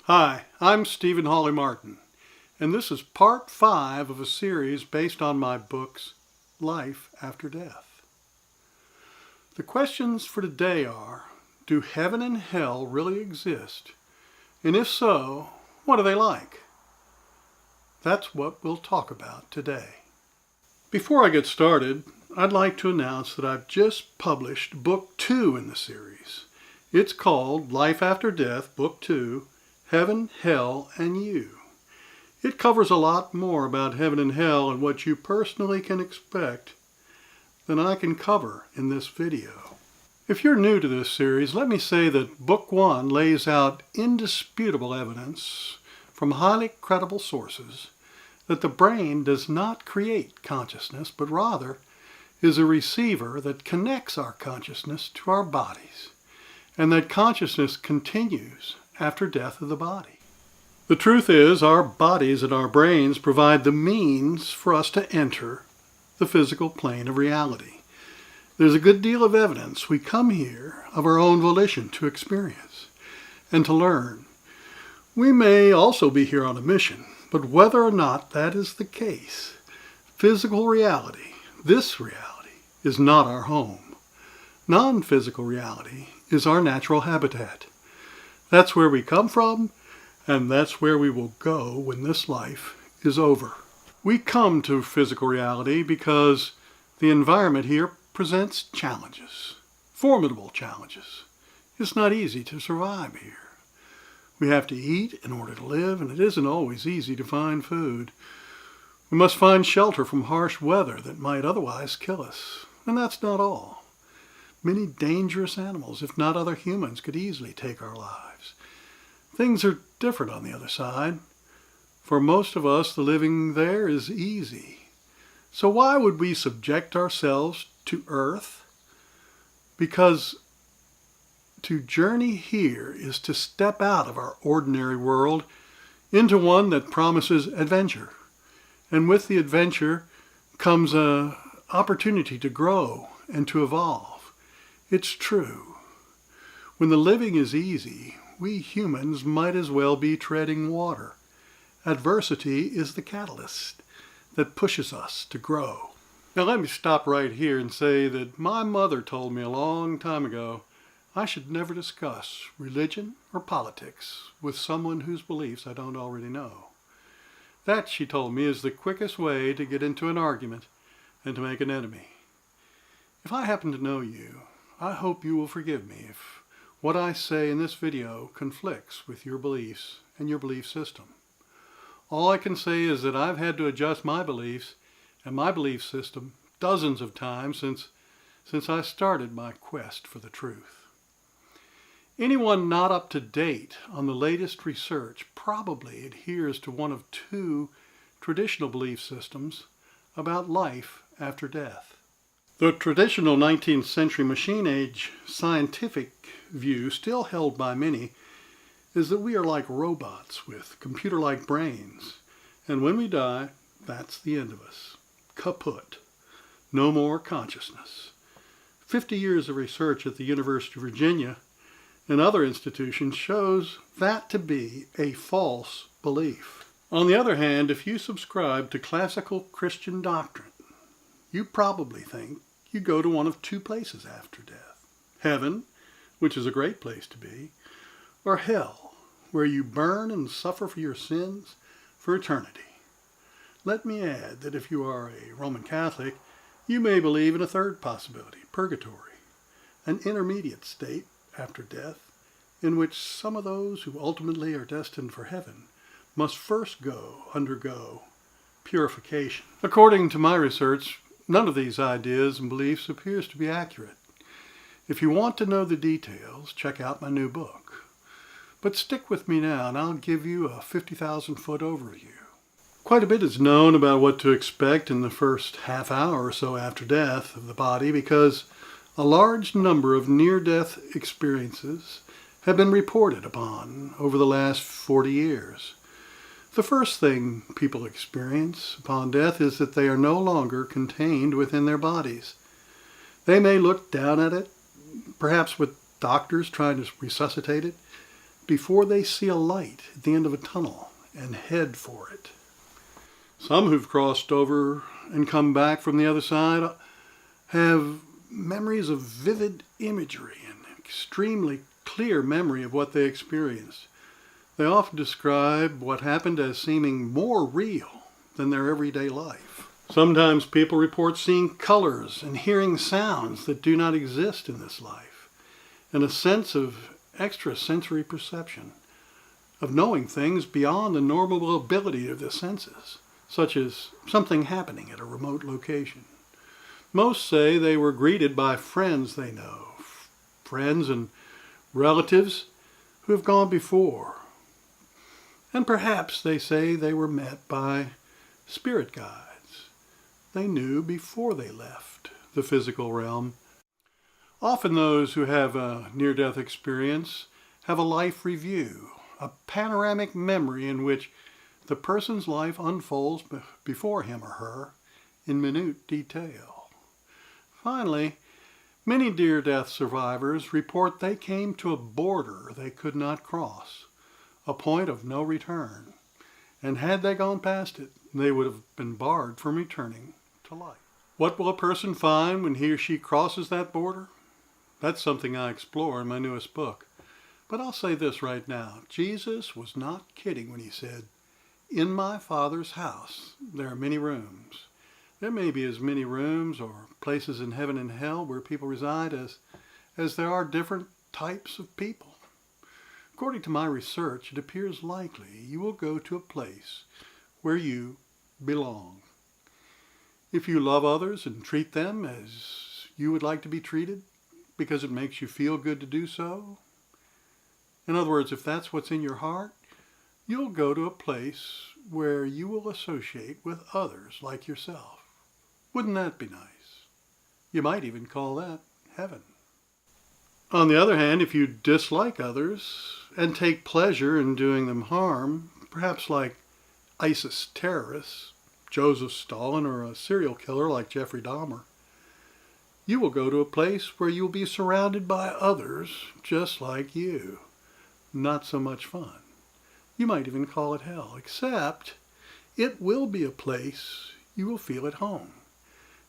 Hi, I'm Stephen Hawley Martin, and this is part 5 of a series based on my books, Life After Death. The questions for today are, do heaven and hell really exist? And if so, what are they like? That's what we'll talk about today. Before I get started, I'd like to announce that I've just published Book 2 in the series. It's called Life After Death, Book 2, Heaven, Hell, and You. It covers a lot more about heaven and hell and what you personally can expect than I can cover in this video. If you're new to this series, let me say that Book 1 lays out indisputable evidence from highly credible sources that the brain does not create consciousness, but rather is a receiver that connects our consciousness to our bodies, and that consciousness continues after death of the body. The truth is, our bodies and our brains provide the means for us to enter the physical plane of reality. There's a good deal of evidence we come here of our own volition to experience and to learn. We may also be here on a mission, but whether or not that is the case, physical reality, this reality, is not our home. Non-physical reality is our natural habitat. That's where we come from, and that's where we will go when this life is over. We come to physical reality because the environment here presents challenges, formidable challenges. It's not easy to survive here. We have to eat in order to live, and it isn't always easy to find food. We must find shelter from harsh weather that might otherwise kill us. And that's not all. Many dangerous animals, if not other humans, could easily take our lives. Things are different on the other side. For most of us, the living there is easy. So why would we subject ourselves to earth? Because to journey here is to step out of our ordinary world into one that promises adventure. And with the adventure comes an opportunity to grow and to evolve. It's true. When the living is easy, we humans might as well be treading water. Adversity is the catalyst that pushes us to grow. Now let me stop right here and say that my mother told me a long time ago I should never discuss religion or politics with someone whose beliefs I don't already know. That, she told me, is the quickest way to get into an argument and to make an enemy. If I happen to know you, I hope you will forgive me if what I say in this video conflicts with your beliefs and your belief system. All I can say is that I've had to adjust my beliefs and my belief system dozens of times since I started my quest for the truth. Anyone not up to date on the latest research probably adheres to one of two traditional belief systems about life after death. The traditional 19th century machine age scientific view, still held by many, is that we are like robots with computer-like brains, and when we die, that's the end of us. Kaput. No more consciousness. 50 years of research at the University of Virginia and other institutions shows that to be a false belief. On the other hand, if you subscribe to classical Christian doctrine, you probably think you go to one of two places after death. Heaven, which is a great place to be, or hell, where you burn and suffer for your sins for eternity. Let me add that if you are a Roman Catholic, you may believe in a third possibility, purgatory, an intermediate state after death in which some of those who ultimately are destined for heaven must first undergo purification. According to my research, none of these ideas and beliefs appears to be accurate. If you want to know the details, check out my new book. But stick with me now and I'll give you a 50,000-foot overview. Quite a bit is known about what to expect in the first half hour or so after death of the body because a large number of near-death experiences have been reported upon over the last 40 years. The first thing people experience upon death is that they are no longer contained within their bodies. They may look down at it, perhaps with doctors trying to resuscitate it, before they see a light at the end of a tunnel and head for it. Some who've crossed over and come back from the other side have memories of vivid imagery and extremely clear memory of what they experienced. They often describe what happened as seeming more real than their everyday life. Sometimes people report seeing colors and hearing sounds that do not exist in this life, and a sense of extrasensory perception, of knowing things beyond the normal ability of the senses, such as something happening at a remote location. Most say they were greeted by friends they know, friends and relatives who have gone before. And perhaps they say they were met by spirit guides they knew before they left the physical realm. Often those who have a near-death experience have a life review, a panoramic memory in which the person's life unfolds before him or her in minute detail. Finally, many near-death survivors report they came to a border they could not cross, a point of no return, and had they gone past it, they would have been barred from returning to life. What will a person find when he or she crosses that border? That's something I explore in my newest book. But I'll say this right now. Jesus was not kidding when he said, "In my Father's house there are many rooms." There may be as many rooms or places in heaven and hell where people reside as there are different types of people. According to my research, it appears likely you will go to a place where you belong. If you love others and treat them as you would like to be treated because it makes you feel good to do so, in other words, if that's what's in your heart, you'll go to a place where you will associate with others like yourself. Wouldn't that be nice? You might even call that heaven. On the other hand, if you dislike others and take pleasure in doing them harm, perhaps like ISIS terrorists, Joseph Stalin, or a serial killer like Jeffrey Dahmer, you will go to a place where you'll be surrounded by others just like you. Not so much fun. You might even call it hell, except it will be a place you will feel at home,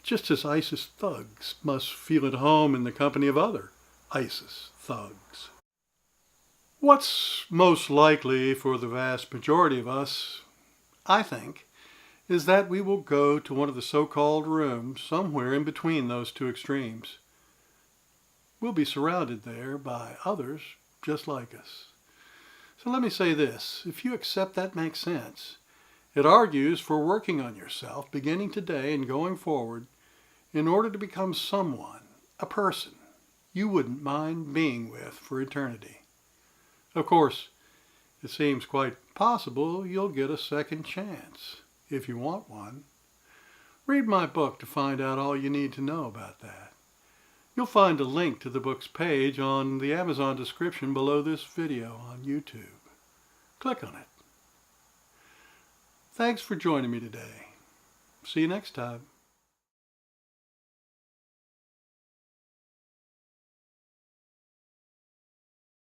just as ISIS thugs must feel at home in the company of other ISIS thugs. What's most likely for the vast majority of us, I think, is that we will go to one of the so-called rooms somewhere in between those two extremes. We'll be surrounded there by others just like us. So let me say this, if you accept that makes sense, it argues for working on yourself beginning today and going forward in order to become someone, a person, you wouldn't mind being with for eternity. Of course, it seems quite possible you'll get a second chance, if you want one. Read my book to find out all you need to know about that. You'll find a link to the book's page on the Amazon description below this video on YouTube. Click on it. Thanks for joining me today. See you next time.